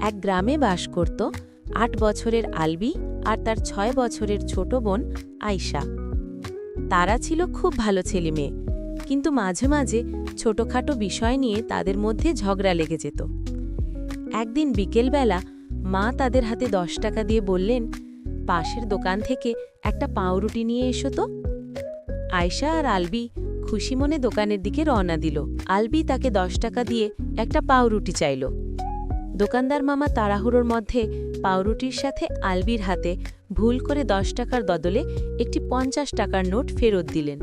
এক গ্রামে বাস করত ৮ বছরের আলবি আর তার ৬ বছরের ছোট বোন আয়শা। তারা ছিল খুব ভালো ছেলেমেয়ে, কিন্তু মাঝে মাঝে ছোটখাটো বিষয় নিয়ে তাদের মধ্যে ঝগড়া লেগে যেত। একদিন বিকেলবেলা মা তাদের হাতে ১০ টাকা দিয়ে বললেন, পাশের দোকান থেকে একটা পাউরুটি নিয়ে এসো তো। আয়শা আর আলবি খুশি মনে দোকানের দিকে রওনা দিল। আলবি তাকে ১০ টাকা দিয়ে একটা পাউরুটি চাইল। দোকানদার মামা তাড়াহুড়োর মধ্যে পাউরুটির সাথে আলবির হাতে ভুল করে ১০ টাকার বদলে একটি ৫০ টাকার নোট ফেরত দিলেন।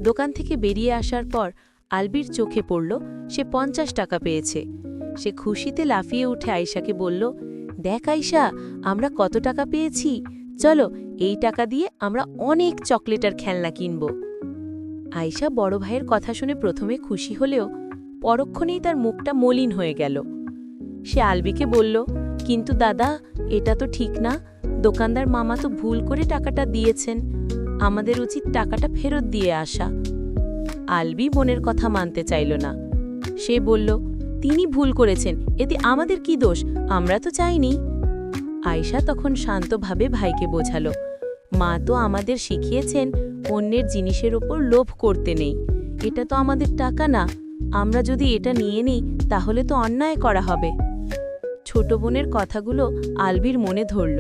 দোকান থেকে বেরিয়ে আসার পর আলবির চোখে পড়ল সে ৫০ টাকা পেয়েছে। সে খুশিতে লাফিয়ে উঠে আয়শাকে বলল, দেখ আয়শা, আমরা কত টাকা পেয়েছি, চলো এই টাকা দিয়ে আমরা অনেক চকলেট আর খেলনা কিনব। আয়শা বড় ভাইয়ের কথা শুনে প্রথমে খুশি হলেও পরক্ষণেই তার মুখটা মলিন হয়ে গেল। সে আলবিকে বলল, কিন্তু দাদা, এটা তো ঠিক না, দোকানদার মামা তো ভুল করে টাকাটা দিয়েছেন, আমাদের উচিত টাকাটা ফেরত দিয়ে আসা। আলবি বোনের কথা মানতে চাইল না। সে বলল, তিনি ভুল করেছেন, এতে আমাদের কি দোষ, আমরা তো চাইনি। আয়শা তখন শান্তভাবে ভাইকে বোঝালো, মা তো আমাদের শিখিয়েছেন অন্যের জিনিসের ওপর লোভ করতে নেই, এটা তো আমাদের টাকা না, আমরা যদি এটা নিয়ে নিই তাহলে তো অন্যায় করা হবে। ছোট বোনের কথাগুলো আলবির মনে ধরল।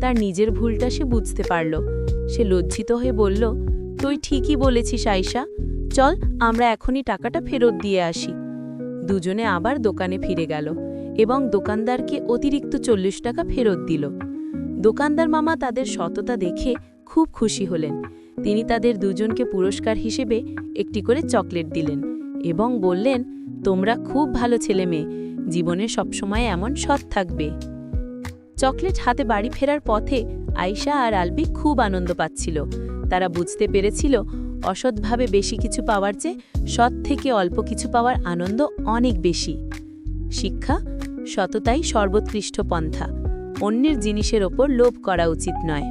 তার নিজের ভুলটা সে বুঝতে পারল। সে লজ্জিত হয়ে বলল, তুই ঠিকই বলেছিস আয়শা, চল আমরা এখনই টাকাটা ফেরত দিয়ে আসি। দুজনে আবার দোকানে ফিরে গেল এবং দোকানদারকে অতিরিক্ত ৪০ টাকা ফেরত দিল। দোকানদার মামা তাদের সততা দেখে খুব খুশি হলেন। তিনি তাদের দুজনকে পুরস্কার হিসেবে একটি করে চকলেট দিলেন এবং বললেন, তোমরা খুব ভালো ছেলে মেয়ে, জীবনে সবসময় এমন সৎ থাকবে। চকলেট হাতে বাড়ি ফেরার পথে আয়শা আর আলবি খুব আনন্দ পাচ্ছিল। তারা বুঝতে পেরেছিল অসৎভাবে বেশি কিছু পাওয়ার চেয়ে সৎ থেকে অল্প কিছু পাওয়ার আনন্দ অনেক বেশি। শিক্ষা: সততাই সর্বোৎকৃষ্ট পন্থা, অন্যের জিনিসের ওপর লোভ করা উচিত নয়।